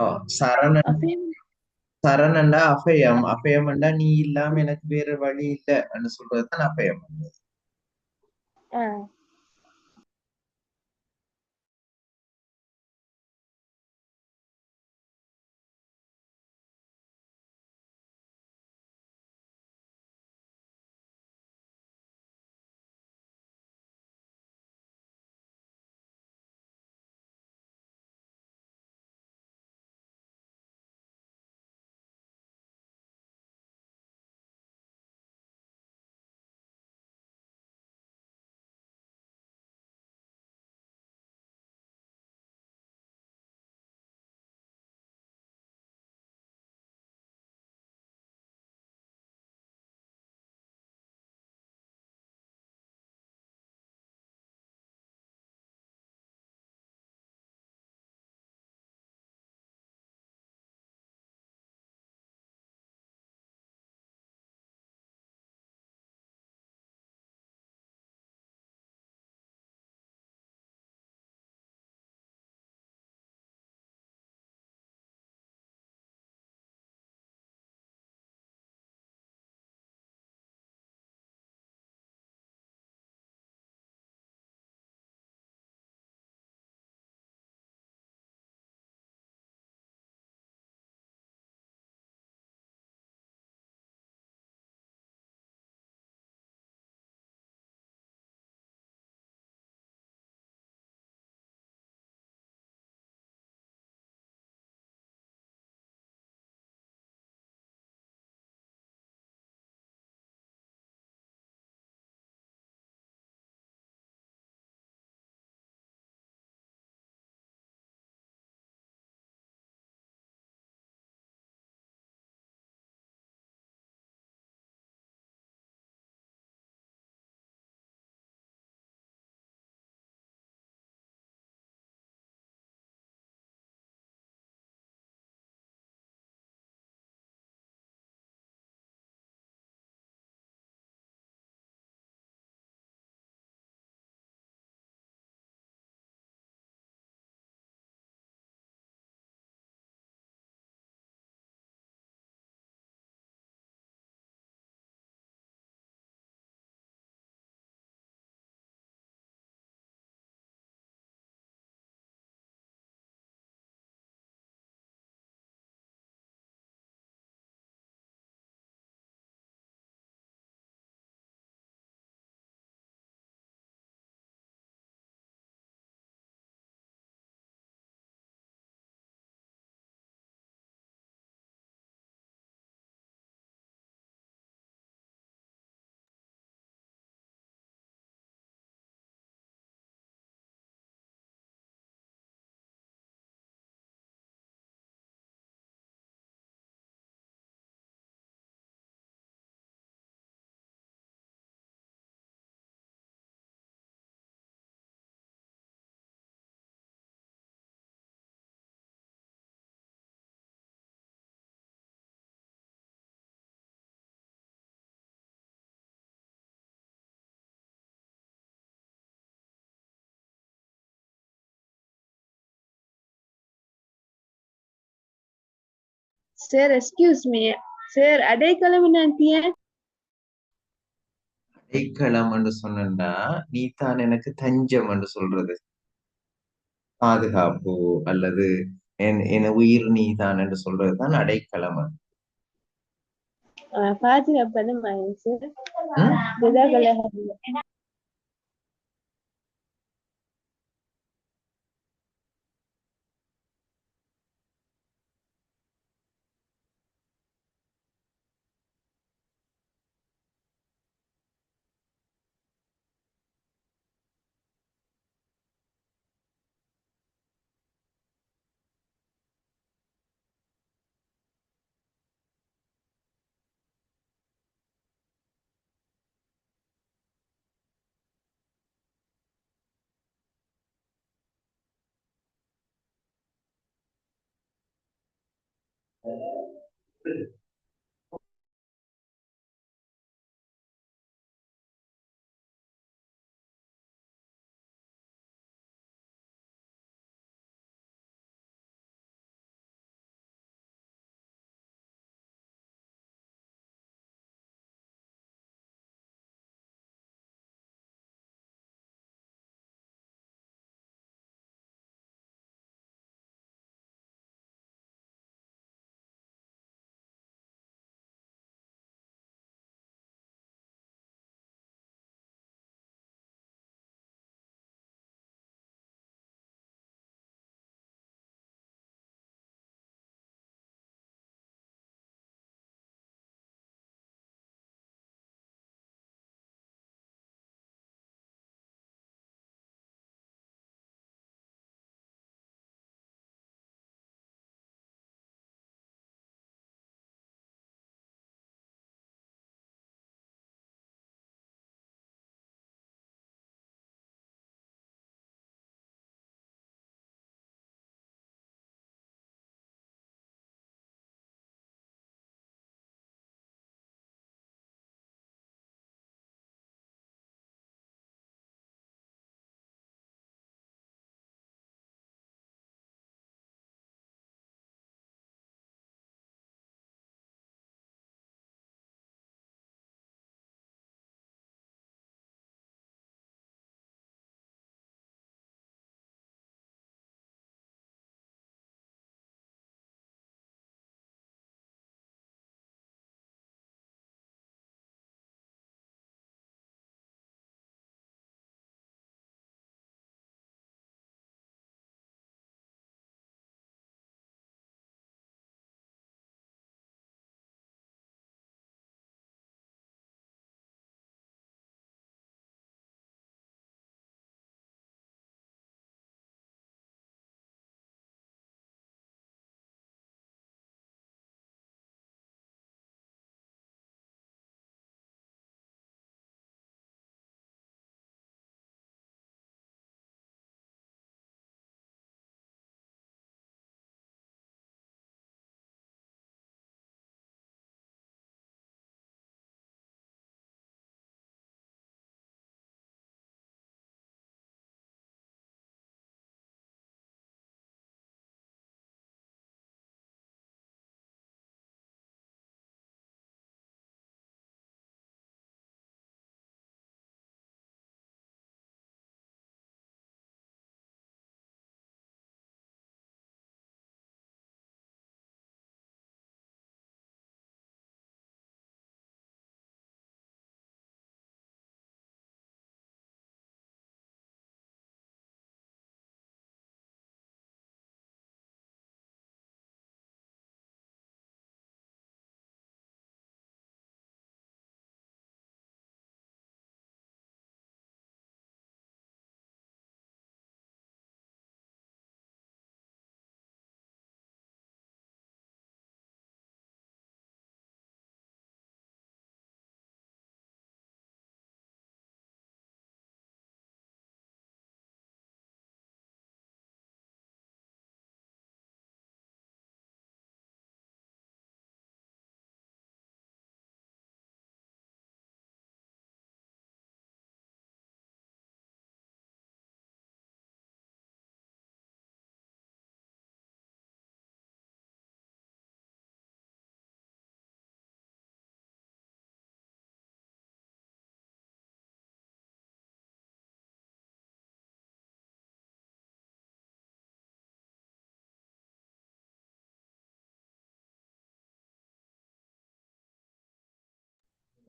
ஓ, சரணன். அபயம். சரணண்டா அபயம். அபயம்ண்டா நீ இல்லாம எனக்கு வேற வழி இல்லைன்னு சொல்றதுதான் அபயம். ஆ, சார் எக்ஸ்கியூஸ் மீ. சார் அடைக்கலம் என்ன? அடைக்கலம் என்று சொன்னா நீ தான் எனக்கு தஞ்சம் என்று சொல்றது. பாதுகாப்பு அல்லது என் உயிர் நீதான் என்று சொல்றதுதான் அடைக்கலம். பாதுகாப்பு மாயின் சார். ம்? ஜஸாக்கல்லாஹ்.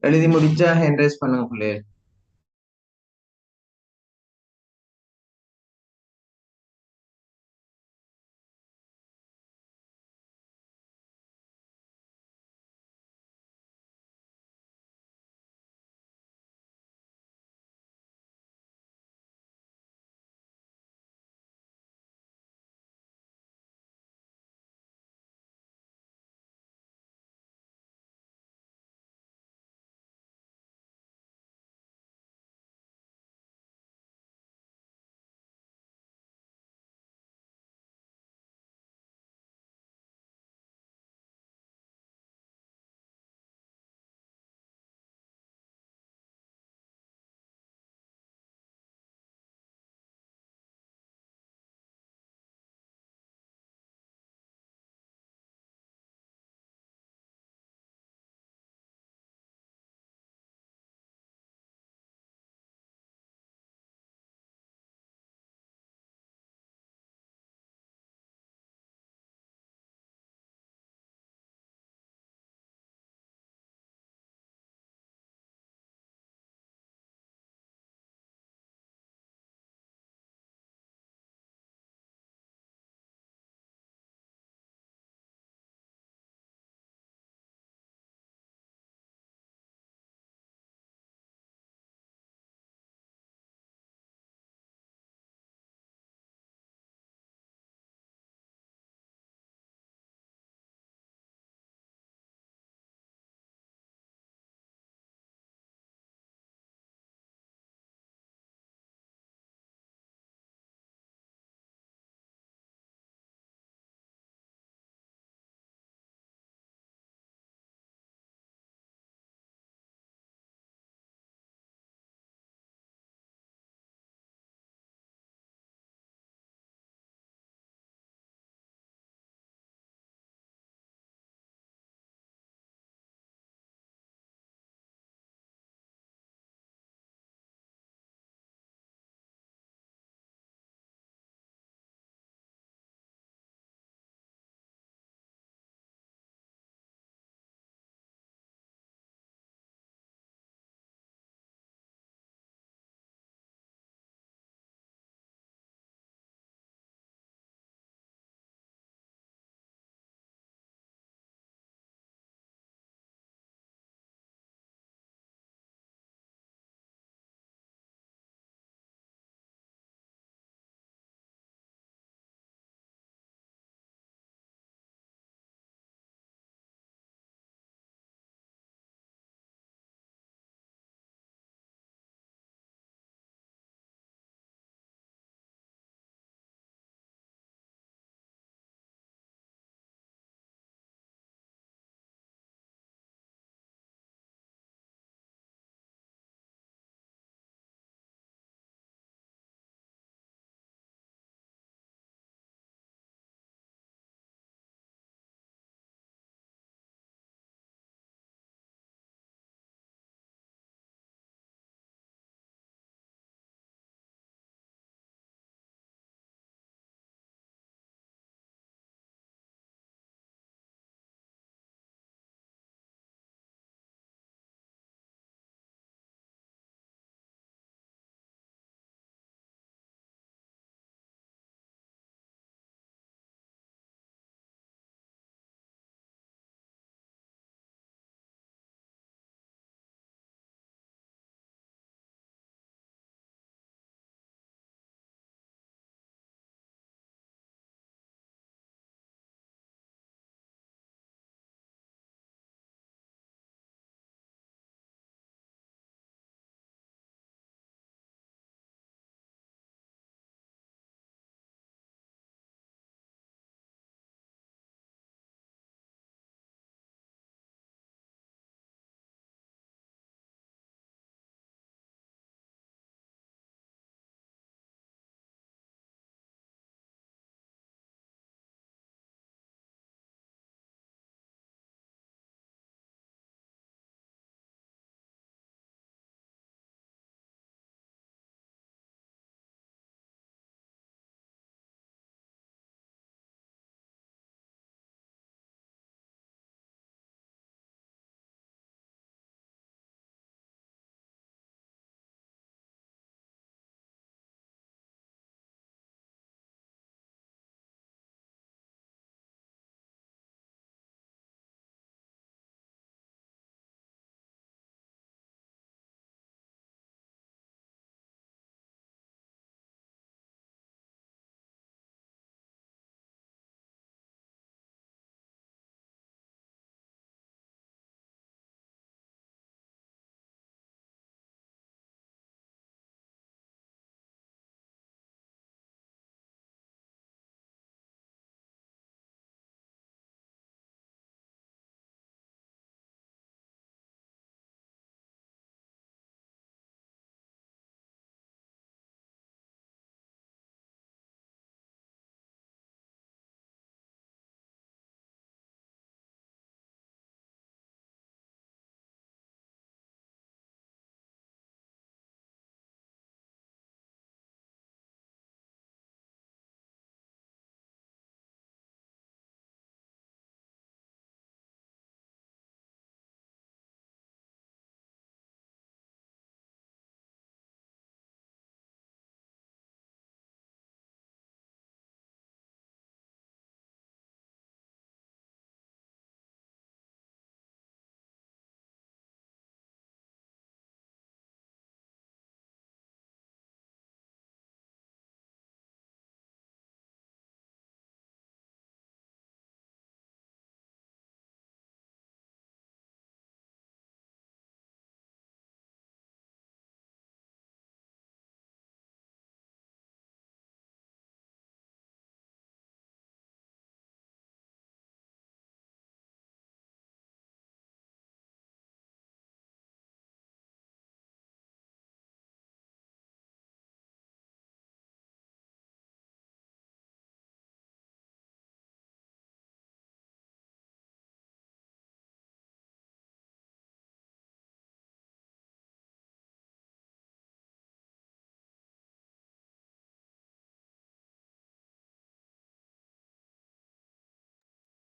எழுதி முடிச்சா ஹேண்ட் ரைஸ் பண்ணுங்க பிள்ளைகள்.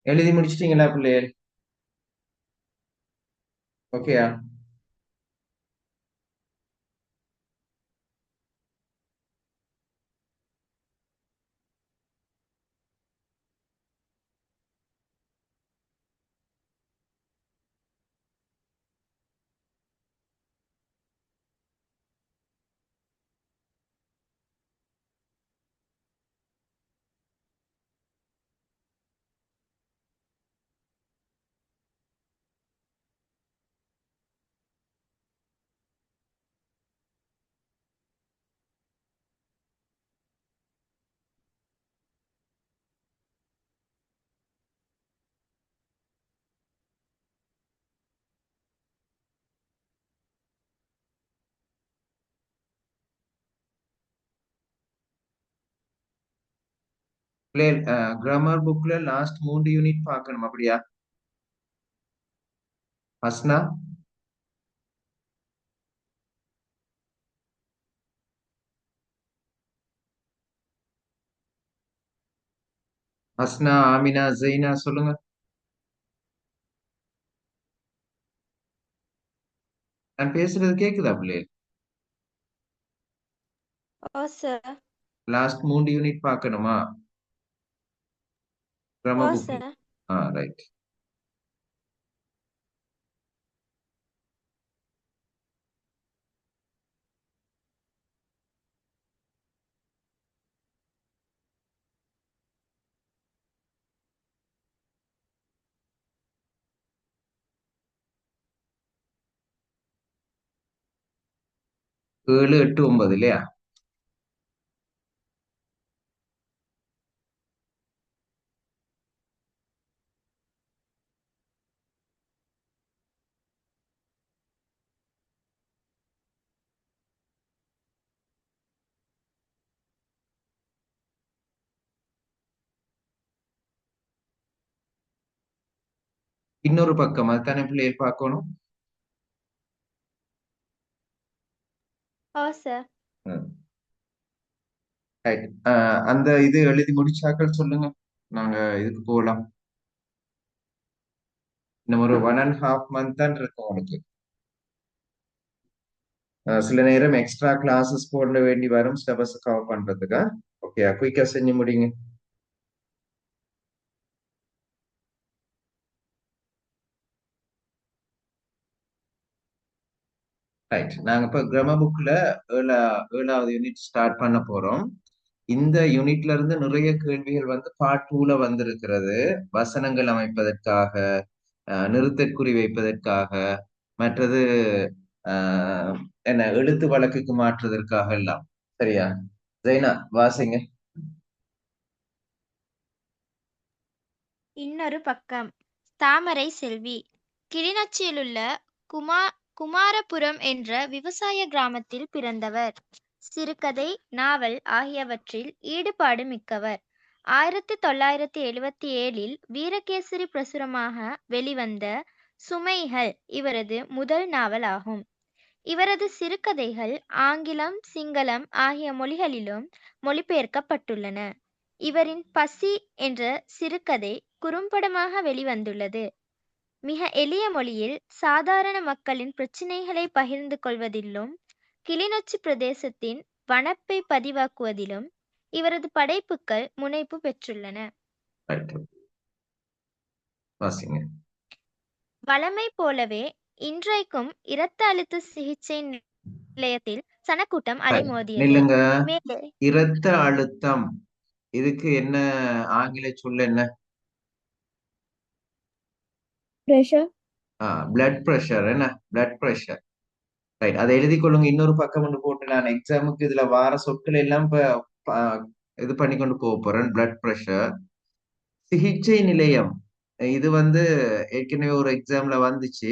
எழுதி முடிச்சிட்டீங்களா பிள்ளைகள்? ஓகேயா? பிள்ளைகள் கிராமர் புக்ல லாஸ்ட் 3 யூனிட் பார்க்கணும் அப்படியா? ஹஸ்னா, ஹஸ்னா, ஆமினா, ஜெய்னா சொல்லுங்க. நான் பேசுறது கேக்குதா பிள்ளைகள்? ஓ சார். லாஸ்ட் 3 யூனிட் பார்க்கணுமா ஓ கிராமர் புக்ல? சார். ரைட். 7, 8, 9 இல்லையா? இன்னொரு பக்கம் அதுதானே பிள்ளைகள் பார்க்கணும். ஓ சார். ம். ரைட். அந்த இது எழுதி முடிச்சாக்கள் சொல்லுங்க. நாங்க இதுக்கு போகலாம். இன்னும் ஒரு 1.5 மந்த் தான் இருக்கும் உங்களுக்கு. சில நேரம் எக்ஸ்ட்ரா கிளாஸஸ் போட வேண்டி வரும் சிலபஸ் கவர் பண்றதுக்கு. ஓகே, குயிக்கா செஞ்சு முடிங்க. ரைட். நாங்க இப்ப கிராமர் புக்ல 7வது யூனிட் ஸ்டார்ட் பண்ண போறோம். இந்த யூனிட்ல இருந்து நிறைய கேள்விகள் வந்து பார்ட் 2ல வந்திருக்கிறது. வசனங்கள் அமைப்பதற்காக, நிறுத்தற்குறி வைப்பதற்காக, மற்றது ஆஹ், என்ன எழுத்து வழக்குக்கு மாற்றுவதற்காக எல்லாம். சரியா? ஜெய்னா வாசிங்க. இன்னொரு பக்கம். தாமரை செல்வி கிளிநொச்சியிலுள்ள குமா குமாரபுரம் என்ற விவசாய கிராமத்தில் பிறந்தவர். சிறுகதை, நாவல் ஆகியவற்றில் ஈடுபாடு மிக்கவர். 1977இல் வீரகேசரி பிரசுரமாக வெளிவந்த சுமைகள் இவரது முதல் நாவல் ஆகும். இவரது சிறுகதைகள் ஆங்கிலம், சிங்களம் ஆகிய மொழிகளிலும் மொழிபெயர்க்கப்பட்டுள்ளன. இவரின் பசி என்ற சிறுகதை குறும்படமாக வெளிவந்துள்ளது. மிக எளிய மொழியில் சாதாரண மக்களின் பிரச்சினைகளை பகிர்ந்து கொள்வதிலும் கிளிநொச்சி பிரதேசத்தின் வனப்பை பதிவாக்குவதிலும் இவரது படைப்புகள் முனைப்பு பெற்றுள்ளன. ரைட். வாசிங்க. வழமை போலவே இன்றைக்கும் இரத்த அழுத்த சிகிச்சை நிலையத்தில் சனக்கூட்டம் ரைட். அலைமோதியது. நில்லுங்க. மேலே இரத்த அழுத்தம், இதுக்கு என்ன ஆங்கில சொல் என்ன? pressure. Blood pressure. என்ன பிளட் பிரஷர்? ரைட். அதை எழுதி கொள்ளுங்க. இன்னொரு பக்கம் ஒன்று போட்டு நான் எக்ஸாமுக்கு இதுல வார சொற்கள் எல்லாம் இப்ப இது பண்ணி கொண்டு போக போறேன். பிளட் பிரஷர், சிகிச்சை நிலையம். இது வந்து ஏற்கனவே ஒரு எக்ஸாம்ல வந்துச்சு.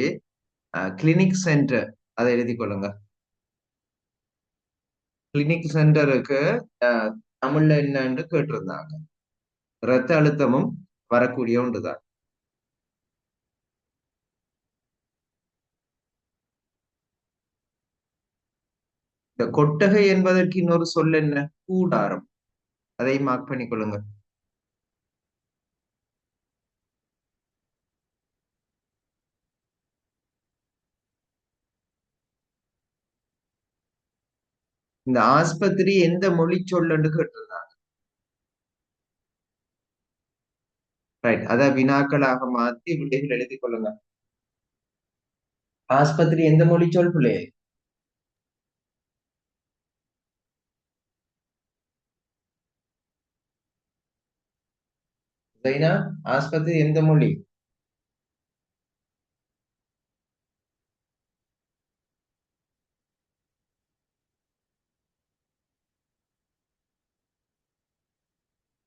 கிளினிக் சென்டர், அதை எழுதி கொள்ளுங்க. கிளினிக் சென்டருக்கு தமிழ்ல என்னன்னு கேட்டிருந்தாங்க. இரத்த அழுத்தமும் வரக்கூடிய ஒன்றுதான். இந்த கொட்டகை என்பதற்கு இன்னொரு சொல் என்ன? கூடாரம். அதை மார்க் பண்ணி கொள்ளுங்க. இந்த ஆஸ்பத்திரி எந்த மொழி சொல்லுன்னு கேட்டிருந்தாங்க. ரைட், அத வினாக்களாக மாத்தி விடைகள் எழுதி கொள்ளுங்க. ஆஸ்பத்திரி எந்த மொழி சொல் பிள்ளை? ஜைனா, ஆஸ்பத்திரி எந்த மொழி?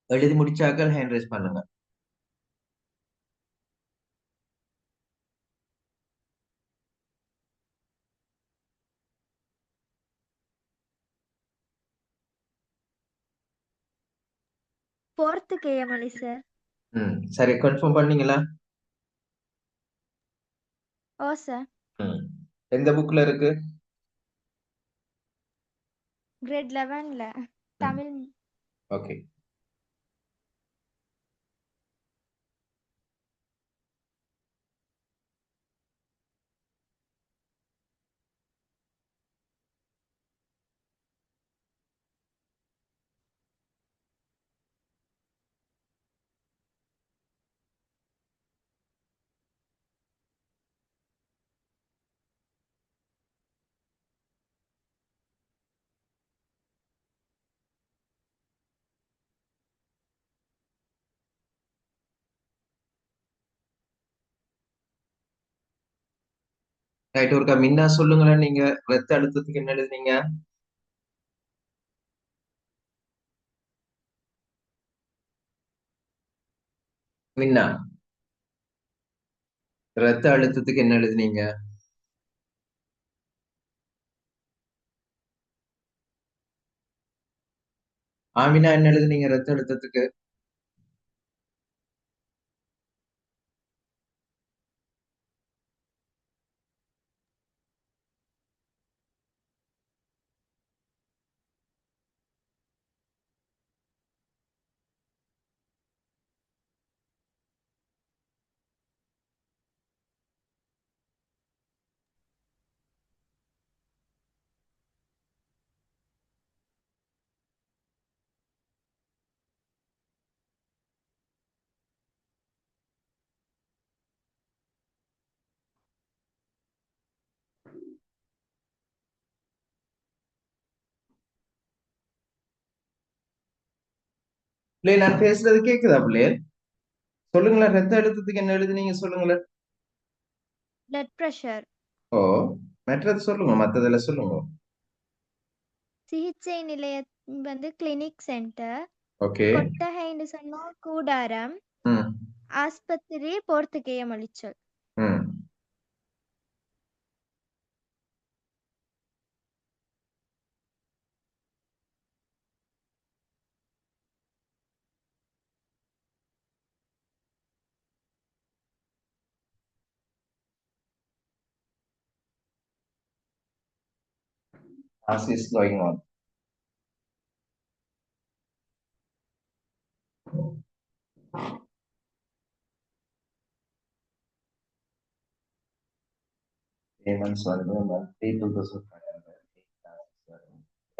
எழுதி முடிச்சாக்கள் ஹேண்ட் ரைஸ் பண்ணுங்க. போர்த்துகேய மொழி சார். சரி, கன்ஃபார்ம் பண்ணீங்களா? ஓ சார். ம். எந்த புக்ல இருக்கு? கிரேட் 11ல தமிழ். ஓகே. ரைட், ஒருக்கா மின்னா சொல்லுங்களேன். நீங்க ரத்த அழுத்தத்துக்கு என்ன எழுதுனீங்க? மின்னா, ரத்த அழுத்தத்துக்கு என்ன எழுதுனீங்க? ஆமினா, என்ன எழுதுனீங்க ரத்த அழுத்தத்துக்கு? பிள்ளை, நான் பேசுறது கேக்குதா பிள்ளை? சொல்லுங்களேன், ரத்த அழுத்தத்துக்கு என்ன எழுதுனீங்க சொல்லுங்களேன். Blood pressure. ஓ, மற்றது சொல்லுங்க, மத்ததெல்லாம் சொல்லுங்க. சிகிச்சை நிலையம் வந்து கிளினிக் சென்டர். ஓகே. கொட்டகைன்னு சொன்னா கூடாரம். ம். ஆஸ்பத்திரி போர்த்துகேய மொழிச்சொல். ம். As is going on. Payments வந்து monthly 2500.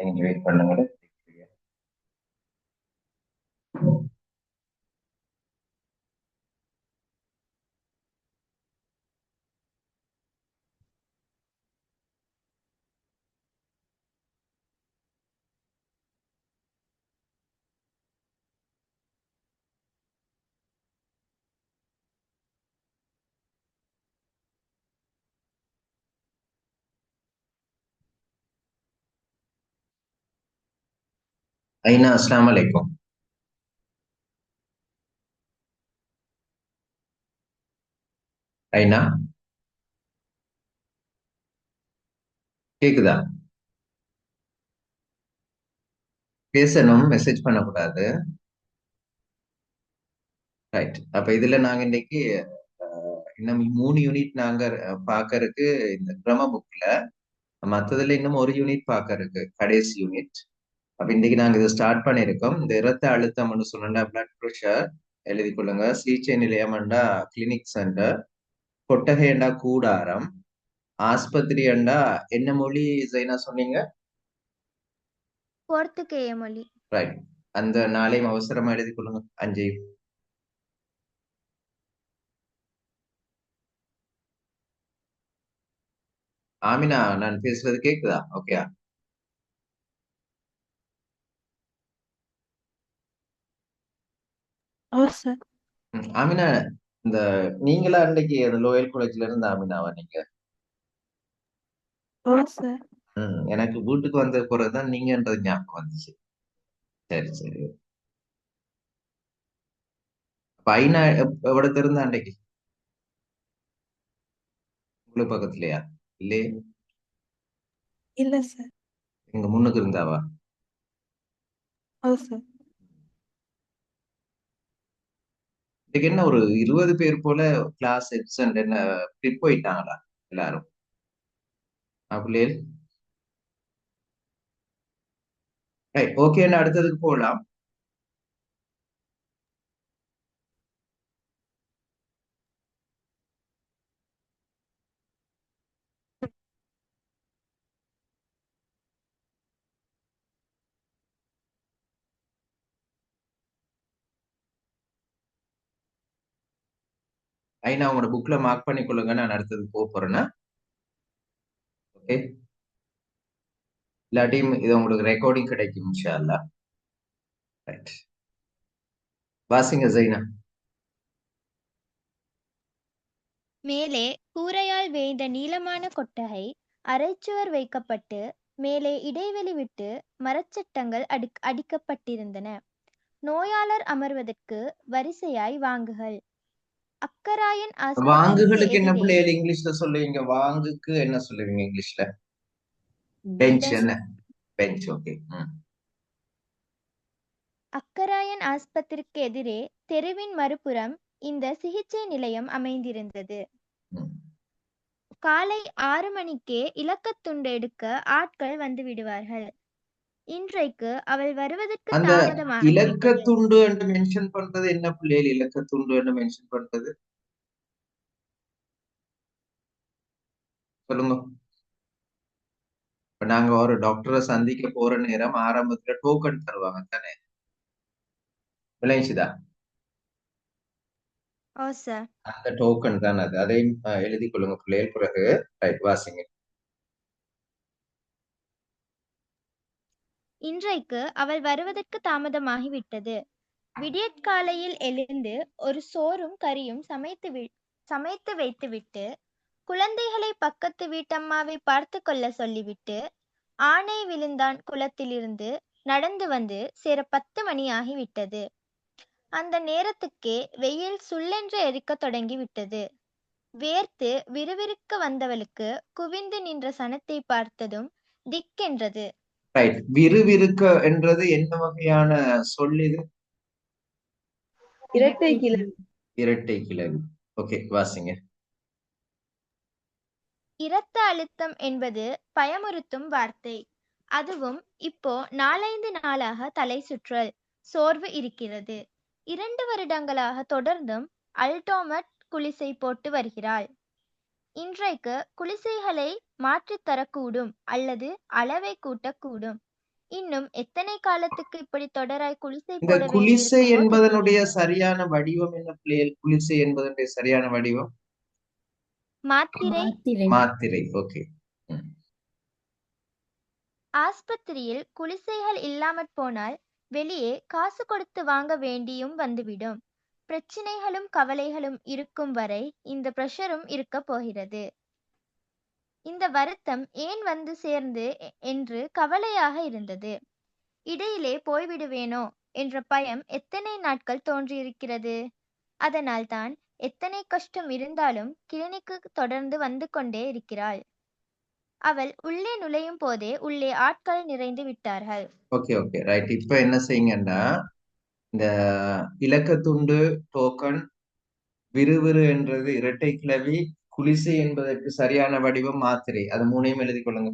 நீங்க வெயிட் பண்ணுங்க. ஐனா, அஸ்ஸலாமு அலைக்கும். ஐனா, கேக்குதா? பேசணும், மெசேஜ் பண்ணக்கூடாது. ரைட், அப்ப இதுல நாங்க இன்னைக்கு இன்னும் 3 யூனிட் நாங்க பாக்கறதுக்கு இந்த கிராம புக்ல, மத்ததுல இன்னும் ஒரு யூனிட் பாக்கறதுக்கு, கடைசி யூனிட். அப்ப இன்னைக்கு நாங்க இதை ஸ்டார்ட் பண்ணியிருக்கோம். இந்த இரத்த அழுத்தம்னு சொன்னா பிளட் ப்ரெஷர் எழுதி கொள்ளுங்க. சிகிச்சை நிலையம்ண்டா கிளினிக் சென்டர், கொட்டகைண்டா கூடாரம், ஆஸ்பத்திரி அண்டா என்ன மொழி ஜைனா சொன்னீங்க? போர்த்துகேய மொழி. ரைட். அந்த நாளையும் அவசரமா எழுதி கொள்ளுங்க, அஞ்சையும். ஆமினா, நான் பேசுறது கேக்குதா? ஓகே. ஓ சார். ஆமினா, இந்த நீங்களா அன்னைக்கு அந்த லோயல் காலேஜ்ல இருந்து ஆமினாவா நீங்க? ஓ சார். எனக்கு வீட்டுக்கு வந்த பிறகுதான் நீங்கன்றது ஞாபகம் வந்துச்சு. சரி சரி. அப்ப ஐநா எவ்வளவு இருந்தா அன்னைக்கு உங்களுக்கு பக்கத்துலயா? இல்லையே, இல்ல சார். இங்க முன்னுக்கு இருந்தாவா? ஓ சார். இன்னைக்கு என்ன ஒரு 20 பேர் போல கிளாஸ் எப்சன்ட் என்ன ட்ரிப் போயிட்டாங்களா எல்லாரும்? அப்படியே ஓகே, அடுத்ததுக்கு போகலாம். ஐநா உங்களோட புக்ல மார்க் பண்ணி கொள்ளுங்க, நான் அடுத்ததுக்கு போக போறேன்னா. ஓகே, இல்லாட்டியும் இது உங்களுக்கு ரெக்கார்டிங் கிடைக்கும் இன்ஷா அல்லாஹ். ரைட், வாசிங்க ஜைனா. மேலே கூரையால் வேய்ந்த நீளமான கொட்டகை, அரைச்சுவர் வைக்கப்பட்டு மேலே இடைவெளி விட்டு மரச்சட்டங்கள் அடிக்கப்பட்டிருந்தன. நோயாளர் அமர்வதற்கு வரிசையாய் வாங்குகள். அக்கராயன் ஆஸ்பத்திரிக்கு வாங்குகளுக்கு என்ன எதிரே பிள்ளைகள் இங்கிலீஷ்ல சொல்லுவீங்க? வாங்குக்கு என்ன சொல்லுவீங்க இங்கிலீஷ்ல? பெஞ்ச். என்ன பெஞ்ச்? ஓகே. அக்கராயன் ஆஸ்பத்திரிக்கு எதிரே தெருவின் மறுபுறம் இந்த சிகிச்சை நிலையம் அமைந்திருந்தது. காலை 6 மணிக்கே இலக்கத்துண்டு எடுக்க ஆட்கள் வந்து விடுவார்கள். இன்றைக்கு அவள் வருவதற்கு அந்த தாமதமாக இலக்கத்துண்டு என்று மென்ஷன் பண்றது என்ன பிள்ளைகள்? இலக்கத்துண்டு என்று மென்ஷன் பண்றது சொல்லுங்க. இப்ப நாங்க ஒரு டாக்டரை சந்திக்க போற நேரம் ஆரம்பத்துல டோக்கன் தருவாங்க தானே, விளைஞ்சுதா? ஓ சார். அந்த டோக்கன் தான் அது. அதையும் எழுதி கொள்ளுங்க பிள்ளைகள். பிறகு ரைட், வாசிங்க. இன்றைக்கு அவள் வருவதற்கு தாமதமாகிவிட்டது. விடியற்காலையில் எழுந்து ஒரு சோறும் கறியும் சமைத்து வைத்துவிட்டு, குழந்தைகளை பக்கத்து வீட்டம்மாவை பார்த்து கொள்ள சொல்லிவிட்டு, ஆனை விழுந்தான் குளத்திலிருந்து நடந்து வந்து சேர 10 மணி ஆகிவிட்டது. அந்த நேரத்துக்கே வெயில் சுள்ளென்று எரிக்கத் தொடங்கிவிட்டது. வேர்த்து விறுவிறுக்க வந்தவளுக்கு குவிந்து நின்ற சனத்தை பார்த்ததும் திக்கென்றது. ரைட், விறுவிறுக்க என்றது என்ன வகையான சொல் இது? இரட்டை கிளவி. இரட்டை கிளவி. ஓகே, வாசிங்க. இரத்த அழுத்தம் என்பது பயமுறுத்தும் வார்த்தை. அதுவும் இப்போ 4-5 நாளாக தலை சுற்றல், சோர்வு இருக்கிறது. 2 வருடங்களாக தொடர்ந்தும் அல்டோமட் குளிசை போட்டு வருகிறாள். இன்றைக்கு குளிசைகளை மாற்றித்தரக்கூடும் அல்லது அளவை கூட்டக்கூடும். இன்னும் எத்தனை காலத்துக்கு இப்படி தொடராய் குளிசை இந்த போட குலிசை வேண்டியிருக்குமோ என்பதனுடைய தெரியவில்லை. சரியான வடிவம் என்ன பிள்ளைகள்? குலிசை என்பதனுடைய சரியான வடிவம் மாத்திரை. மாத்திரை. ஓகே. ஆஸ்பத்திரியில் குளிசைகள் இல்லாமற் போனால் வெளியே காசு கொடுத்து வாங்க வேண்டியும் வந்துவிடும். பிரச்சினைகளும் கவலைகளும் இருக்கும் வரை இந்த பிரஷரும் இருக்க போகிறது. இந்த வருத்தம் ஏன் வந்து சேர்ந்து என்று கவலையாக இருந்தது. இடையிலே போய்விடுவேனோ என்ற பயம் எத்தனை நாட்கள் தோன்றியிருக்கிறது. அதனால்தான் எத்தனை கஷ்டம் இருந்தாலும் கிளினிக்கு தொடர்ந்து வந்து கொண்டே இருக்கிறாள். அவள் உள்ளே நுழையும் போதே உள்ளே ஆட்கள் நிறைந்து விட்டார்கள். Okay okay right. இப்ப என்ன செய்யுங்கன்னா, இந்த இலக்கத்துண்டு, டோக்கன், விறுவிறு என்றது இரட்டை கிளவி, குலிசை என்பதற்கு சரியான வடிவம் மாத்திரை. அது மூணையும் எழுதி கொள்ளுங்க.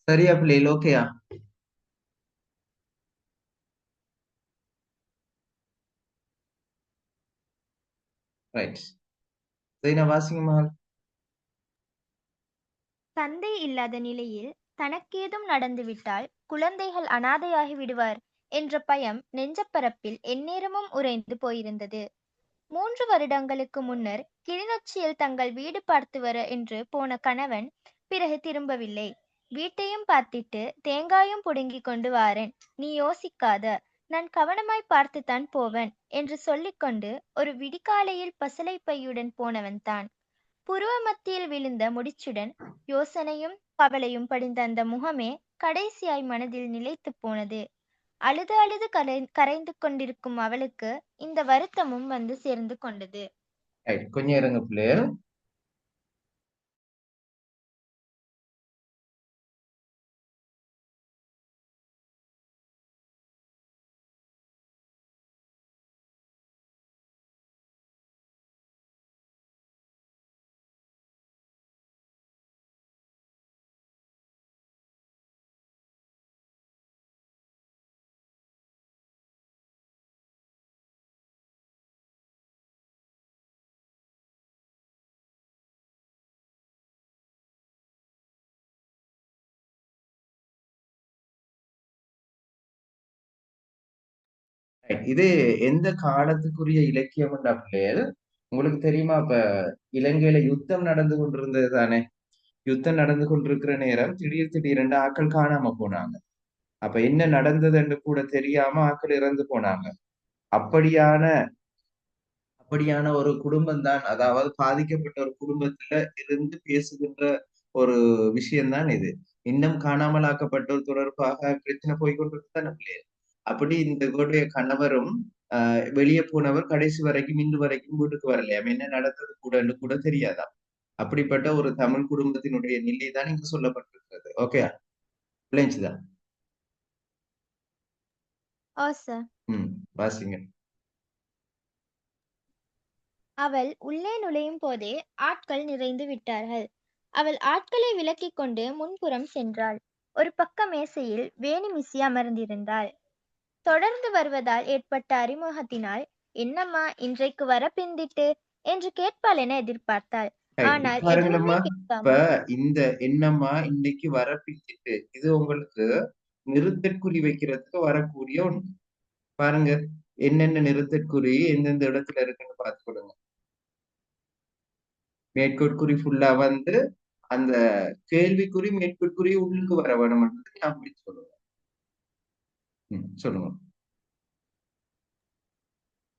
சரியா பிள்ளைகள் ஓகேயா? ரைட். வாசிங்கம்மா. தந்தை இல்லாத நிலையில் தனக்கேதும் நடந்துவிட்டால் குழந்தைகள் அனாதையாகி விடுவார் என்ற பயம் நெஞ்சப்பரப்பில் எந்நேரமும் உறைந்து போயிருந்தது. 3 வருடங்களுக்கு முன்னர் கிளிநொச்சியில் தங்கள் வீடு பார்த்து வர என்று போன கணவன் பிறகு திரும்பவில்லை. வீட்டையும் பார்த்திட்டு தேங்காயும் புடுங்கிக் கொண்டு வாரேன், நீ யோசிக்காத, நான் கவனமாய் பார்த்துத்தான் போவன் என்று சொல்லிக்கொண்டு ஒரு விடிகாலையில் பசலை பையுடன் போனவன் தான். புருவ மத்தியில் விழுந்த முடிச்சுடன் யோசனையும் கவலையும் படிந்த அந்த முகமே கடைசியாய் மனதில் நிலைத்து போனது. அழுது அழுது கரைந்து கொண்டிருக்கும் அவளுக்கு இந்த வருத்தமும் வந்து சேர்ந்து கொண்டது. ரைட், கொஞ்சம் இருங்க பிள்ளைகள். இது எந்த காலத்துக்குரிய இலக்கியம் பிள்ளைகள் உங்களுக்கு தெரியுமா? இப்ப இலங்கையில யுத்தம் நடந்து கொண்டிருந்தது தானே. யுத்தம் நடந்து கொண்டிருக்கிற நேரம் திடீரென்று ஆட்கள் காணாம போனாங்க. அப்ப என்ன நடந்தது என்று கூட தெரியாம ஆட்கள் இறந்து போனாங்க. அப்படியான அப்படியான ஒரு குடும்பம் தான், அதாவது பாதிக்கப்பட்ட ஒரு குடும்பத்துல இருந்து பேசுகின்ற ஒரு விஷயம்தான் இது. இன்னும் காணாமல் ஆக்கப்பட்டோர் தொடர்பாக பிரச்சனை போய்கொண்டிருக்குதான் இல்லையா? அப்படி இந்த இவருடைய கணவரும் வெளியே போனவர் கடைசி வரைக்கும் இன்று வரைக்கும் வீட்டுக்கு வரலையாம். என்ன நடந்தது கூடன்னு கூட தெரியாதாம். அப்படிப்பட்ட ஒரு தமிழ் குடும்பத்தினுடைய நிலை தான் இங்கு சொல்லப்பட்டிருக்கிறது. ஓகே, விளைஞ்சுதான். வாசிங்க. அவள் உள்ளே நுழையும் போதே ஆட்கள் நிறைந்து விட்டார்கள். அவள் ஆட்களை விலக்கிக் கொண்டு முன்புறம் சென்றாள். ஒரு பக்க மேசையில் வேணி மிஸ்ஸி அமர்ந்திருந்தாள். தொடர்ந்து வருவதால் ஏற்பட்ட அறிமுகத்தினால், என்னம்மா இன்றைக்கு வர பிந்திட்டு என்று கேட்பாள் என எதிர்பார்த்தாள். ஆனால் எதுவுமே இப்ப இந்த என்னம்மா இன்னைக்கு வரப்பிச்சிட்டு இது உங்களுக்கு நிறுத்தற்குறி வைக்கிறதுக்கு வரக்கூடிய ஒண்ணு. பாருங்க, என்னென்ன நிறுத்தற்குறி எந்தெந்த இடத்துல இருக்குன்னு பார்த்து கொடுங்க. மேற்கோட்குறி ஃபுல்லா வந்து அந்த கேள்விக்குறி மேற்கோட்குறி உள்ளுக்கு வர வேணும் அப்படி சொல்லுங்க. சொல்லுங்க.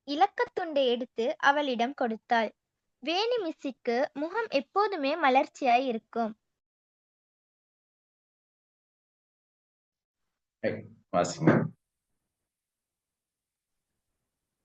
இலக்கத்துண்டை எடுத்து அவளிடம் கொடுத்தாள். வேணி மிஸ்ஸிக்கு முகம் எப்போதுமே மலர்ச்சியாய் இருக்கும்.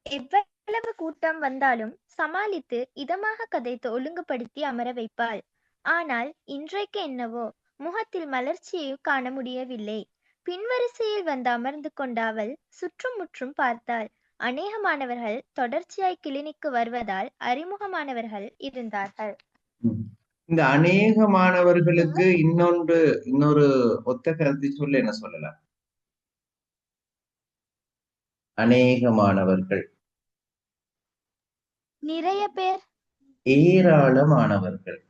எவ்வளவு கூட்டம் வந்தாலும் சமாளித்து இதமாக கதைத்து ஒழுங்குபடுத்தி அமர வைப்பாள். ஆனால் இன்றைக்கு என்னவோ முகத்தில் மலர்ச்சியை காண முடியவில்லை. பின்வரிசையில் வந்து அமர்ந்து கொண்ட அவள் சுற்றும் முற்றும் பார்த்தாள். அநேகமானவர்கள் தொடர்ச்சியாய் கிளினிக்கு வருவதால் அறிமுகமானவர்கள் இருந்தார்கள். இந்த அநேக மாணவர்களுக்கு இன்னொரு ஒத்த கருத்தை சொல்ல என்ன சொல்லலாம்? அநேக மாணவர்கள், நிறைய பேர், ஏராளமானவர்கள்.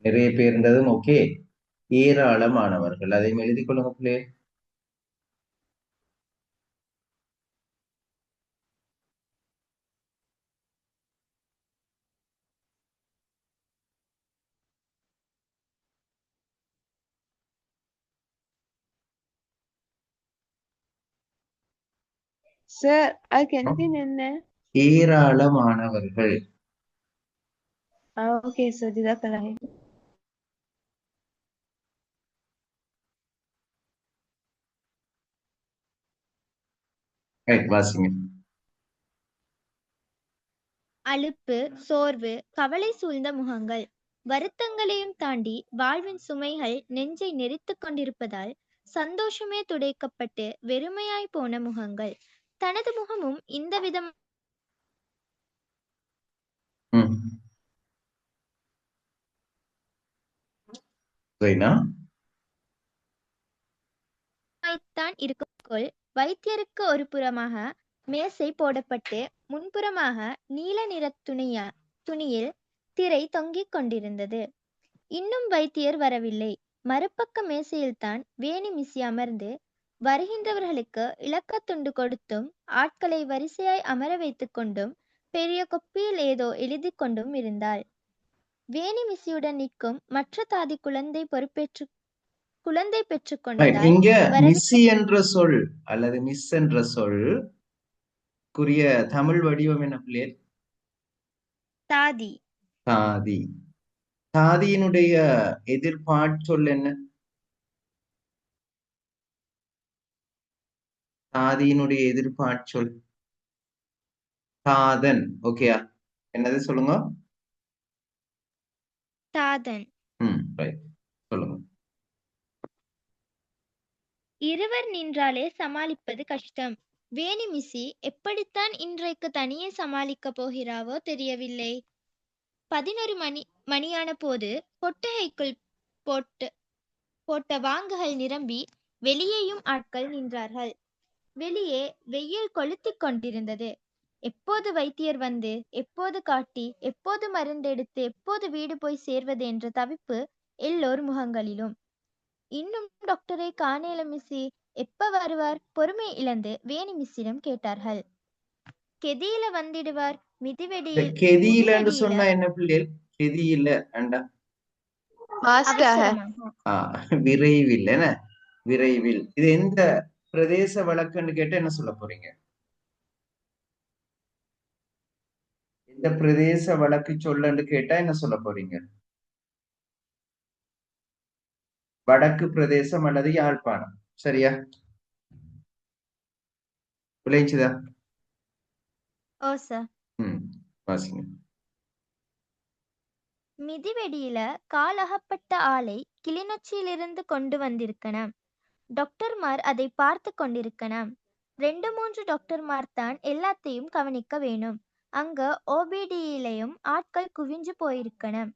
நிறைய பேர்ன்றதும் ஓகே, ஏராளமானவர்கள் அதையும் எழுதி கொள்ளுங்க பிள்ளை. சார் அதுக்கு என்டின் என்ன? ஏராளமானவர்கள். ஓகே சார், ஜிதாக்கல்லாஹி. வாசிங்க. அலுப்பு, சோர்வு, கவலை சூழ்ந்த முகங்கள். வருத்தங்களையும் தாண்டி வாழ்வின் சுமைகள் நெஞ்சை நெரித்துக் கொண்டிருப்பதால் சந்தோஷமே துடைக்கப்பட்டு வெறுமையாய் போன முகங்கள். தனது முகமும் இந்த விதம் இப்படித்தான் இருக்கும்போது வைத்தியருக்கு ஒரு புறமாக மேசை போடப்பட்டு முன்புறமாக நீல நிற துணியில் திரை தொங்கிக் கொண்டிருந்தது. இன்னும் வைத்தியர் வரவில்லை. மறுபக்க மேசையில்தான் வேணி மிஸ்ஸி அமர்ந்து வருகின்றவர்களுக்கு இலக்கத்துண்டு கொடுத்தும் ஆட்களை வரிசையாய் அமர வைத்துக் கொண்டும் பெரிய கொப்பியில் ஏதோ எழுதி கொண்டும் இருந்தாள். வேணி மிஸ்ஸியுடன் நிற்கும் மற்ற தாதி குழந்தை பெற்றுக் கொண்டதால் இங்க மிஸ்ஸி என்ற சொல் அல்லது மிஸ் என்ற சொல் குறிய தமிழ் வடிவம் என்ன பிள்ளைகள்? தாதி. தாதி. தாதியினுடைய எதிர்பார்ச் சொல் என்ன? தாதியினுடைய எதிர்பார்ச் சொல் தாதன். ஓகேயா? என்னது சொல்லுங்க? தாதன். ரைட். சொல்லுங்க. இருவர் நின்றாலே சமாளிப்பது கஷ்டம். வேணி மிஸ்ஸி எப்படித்தான் இன்றைக்கு தனியே சமாளிக்கப் போகிறாவோ தெரியவில்லை. 11 மணியான போது கொட்டகைக்குள் போட்ட வாங்குகள் நிரம்பி வெளியேயும் ஆட்கள் நின்றார்கள். வெளியே வெயில் கொளுத்திக் கொண்டிருந்தது. எப்போது வைத்தியர் வந்து எப்போது காட்டி எப்போது மருந்தெடுத்து எப்போது வீடு போய் சேர்வது என்ற தவிப்பு எல்லோர் முகங்களிலும். இன்னும் டாக்டரை காணேல மிஸ்ஸி, எப்ப வருவார்? பொறுமை இழந்து வேணி மிஸ்ஸிடம் கேட்டார்கள். கெதியில வந்திடுவார். கெதியிலன்னு சொன்னா என்ன பிள்ளைகள்? கெதியில அண்டா விரைவில். என்ன விரைவில்? இது எந்த பிரதேச வழக்குன்னு கேட்டா என்ன சொல்ல போறீங்க? எந்த பிரதேச வழக்கு சொல்லன்னு கேட்டா என்ன சொல்ல போறீங்க? வடக்கு பிரதேசம் அல்லது யாழ்ப்பாணம். சரியா? விளைச்சுதா? வாசிங்க. மிதிவெடியில காலகப்பட்ட ஆளை கிளிநொச்சியிலிருந்து கொண்டு வந்திருக்கணும். டாக்டர்மார் அதை பார்த்து கொண்டிருக்கணும். 2-3 டாக்டர்மார் தான் எல்லாத்தையும் கவனிக்க வேணும். அங்க ஓபிடியிலையும் ஆட்கள் குவிஞ்சு போயிருக்கணும்.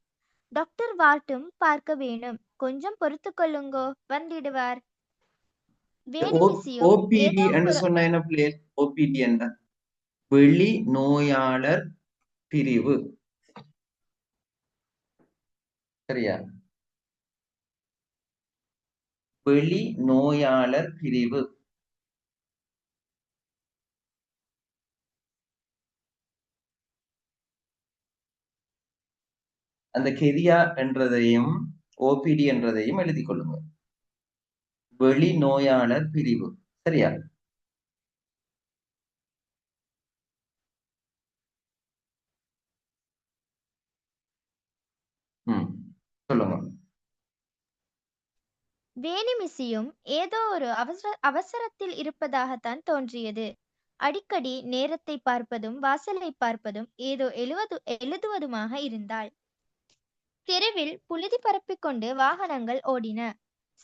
டாக்டர் வாட்டும் பார்க்க வேணும். கொஞ்சம் பொறுத்து கொள்ளுங்கோ, வந்திடுவார். ஓபிடி என்று சொன்ன என்ன பிள்ளைகள்? ஓபிடி என்ற வெளி நோயாளர் பிரிவு. சரியா? வெளி நோயாளர் பிரிவு. அந்த கெதியா என்றதையும் ஓபிடி என்றதையும் எழுதி கொள்ளுங்க. வெளி நோயாளர் பிரிவு. சரியா? சொல்லுங்க. வேணி மிஸ்ஸியும் ஏதோ ஒரு அவசரத்தில் இருப்பதாகத்தான் தோன்றியது. அடிக்கடி நேரத்தை பார்ப்பதும் வாசலை பார்ப்பதும் ஏதோ எழுதுவதுமாக இருந்தாள். தெருவில் புழுதி பரப்பிக் கொண்டு வாகனங்கள் ஓடின.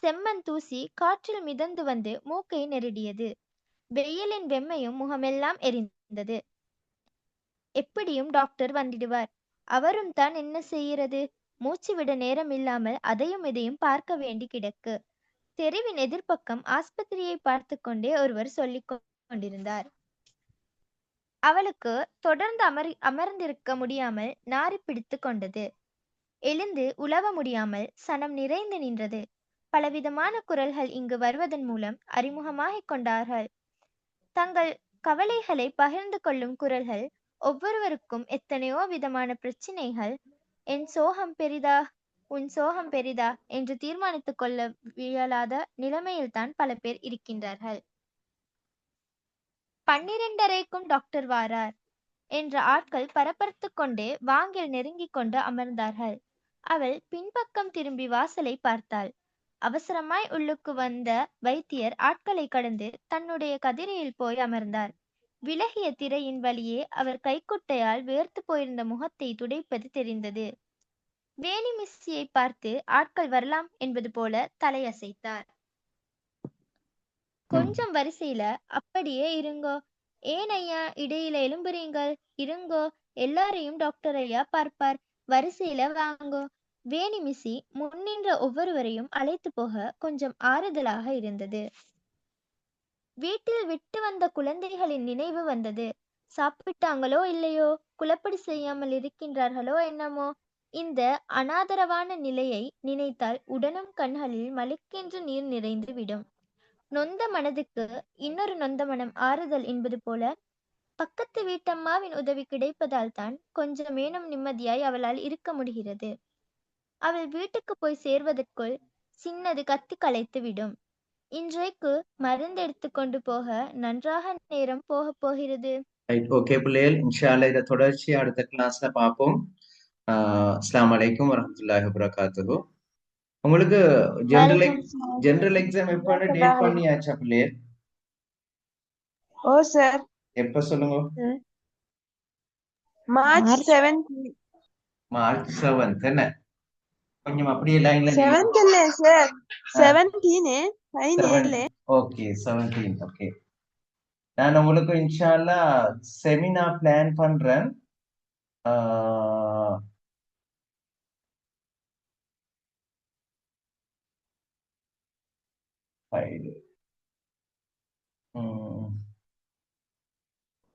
செம்மண் தூசி காற்றில் மிதந்து வந்து மூக்கை நெருடியது. வெயிலின் வெம்மையும் முகமெல்லாம் எரிந்தது. எப்படியும் டாக்டர் வந்திடுவார். அவரும் தான் என்ன செய்கிறது? மூச்சு விட நேரம் இல்லாமல் அதையும் இதையும் பார்க்க வேண்டி கிடக்கு. தெருவின் எதிர்ப்பக்கம் ஆஸ்பத்திரியை பார்த்து கொண்டே ஒருவர் சொல்லிக் கொண்டிருந்தார். அவளுக்கு தொடர்ந்து அமர்ந்திருக்க முடியாமல் நாரி பிடித்து கொண்டது. எழுந்து உலவ முடியாமல் சனம் நிறைந்து நின்றது. பலவிதமான குரல்கள் இங்கு வருவதன் மூலம் அறிமுகமாகிக் கொண்டார்கள். தங்கள் கவலைகளை பகிர்ந்து கொள்ளும் குரல்கள். ஒவ்வொருவருக்கும் எத்தனையோ விதமான பிரச்சினைகள். என் சோகம் பெரிதா உன் சோகம் பெரிதா என்று தீர்மானித்துக் கொள்ள இயலாத நிலைமையில்தான் பல பேர் இருக்கின்றார்கள். 12:30க்கும் டாக்டர் வாரார் என்ற ஆட்கள் பரபரத்து கொண்டே வாங்கில் நெருங்கிக் கொண்டு அமர்ந்தார்கள். அவள் பின்பக்கம் திரும்பி வாசலை பார்த்தாள். அவசரமாய் உள்ளுக்கு வந்த வைத்தியர் ஆட்களை கடந்து தன்னுடைய கதிரையில் போய் அமர்ந்தார். விலகிய திரையின் வழியே அவர் கைக்குட்டையால் வேர்த்து போயிருந்த முகத்தை துடைப்பது தெரிந்தது. வேணி மிஸ்ஸியை பார்த்து ஆட்கள் வரலாம் என்பது போல தலையசைத்தார். கொஞ்சம் வரிசையில அப்படியே இருங்கோ. ஏன் ஐயா இடையில எழும்புறீங்கள்? இருங்கோ, எல்லாரையும் டாக்டர் ஐயா பார்ப்பார். வரிசையில வாங்கோ. வேணி மிஸ்ஸி முன்னின்ற ஒவ்வொருவரையும் அழைத்து போக கொஞ்சம் ஆறுதலாக இருந்தது. வீட்டில் விட்டு வந்த குழந்தைகளின் நினைவு வந்தது. சாப்பிட்டாங்களோ இல்லையோ, குலப்படி செய்யாமல் இருக்கின்றார்களோ என்னமோ. இந்த அனாதரவான நிலையை நினைத்தால் உடனும் கண்களில் மழுக்கென்று நீர் நிறைந்து விடும். நொந்த மனதுக்கு இன்னொரு நொந்த மனம் ஆறுதல் என்பது போல, பக்கத்து வீட்டம்மாவின் உதவி கிடைப்பதால் தான் கொஞ்சமேனும் நிம்மதியாய் அவளால் இருக்க முடிகிறது. அவள் வீட்டுக்கு போய் சேர்வதற்குள் சின்னது கத்தி களைத்து விடும். இன்றைக்கு மருந்து எடுத்துக்கொண்டு போக நன்றாக நேரம் போகப் போகிறது. ரைட், ஓகே பிள்ளைகள், இன்ஷால்லா இதை தொடர்ச்சி அடுத்த கிளாஸ்ல பார்ப்போம். அஸ்ஸலாமு அலைக்கும் வரஹ்மத்துல்லாஹி வபரகாத்துஹு. உங்களுக்கு ஜெனரல் வலைக்கும் சலாம். ஜெனரல் எக்ஸாம் எப்போன்னு டேட் பண்ணியாச்சா பிள்ளைகள்? ஓ சார், எப்ப சொல்லுங்க? March 7th. மார்ச் 7th என்ன? கொஞ்சம் அப்படியே லைன்ல 7th இல்ல சார், 17 பதினேழுல. ஓகே 17. ஓகே, நான் உங்களுக்கு இன்ஷால்லா செமினார் பிளான் பண்றேன்.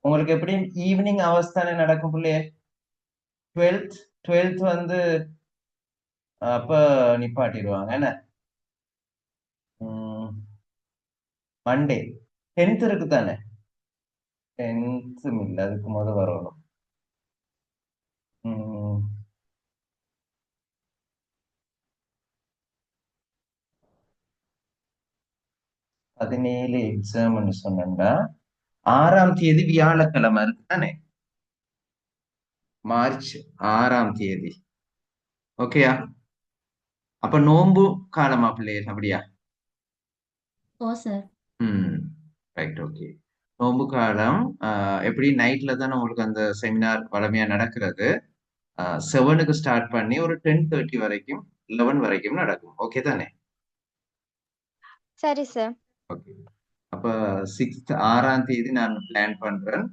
உங்களுக்கு எப்படி ஈவினிங் ஹவர்ஸ் தானே நடக்கும் பிள்ளையே? 12th வந்து அப்ப நிப்பாட்டிடுவாங்க என்ன? மண்டே 10th இருக்கு தானே? 10th இல்ல, அதுக்கு முதல் வரணும். 17 எக்ஸாம்னு சொன்னா 6ஆம் தேதி வியாழக்கிழமை இருக்கு தானே? மார்ச் 6ஆம் தேதி. ஓகேயா? அப்ப நோன்பு காலமா பிள்ளைகள்? அப்படியா? ஓ சார். Right, okay. நோன்பு காலம் எப்படி நைட்ல தானே உங்களுக்கு அந்த செமினார் வளமையா நடக்கிறது. 7க்கு ஸ்டார்ட் பண்ணி ஒரு 10:30 வரைக்கும் 11 வரைக்கும் நடக்கும். ஓகே தானே? சரி சார். ஓகே, அப்ப 6ஆம் தேதி நான் பிளான் பண்றேன்.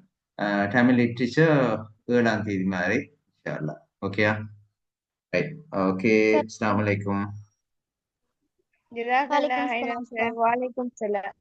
தமிழ் லிட்ரேச்சர் 7ஆம் தேதி மாதிரி. ஓகேயா? Right, okay. அஸ்ஸலாமு அலைக்கும். ஜஸாக்கல்லாஹ் ஹைரன் சார். வலைக்கும் சலாம்.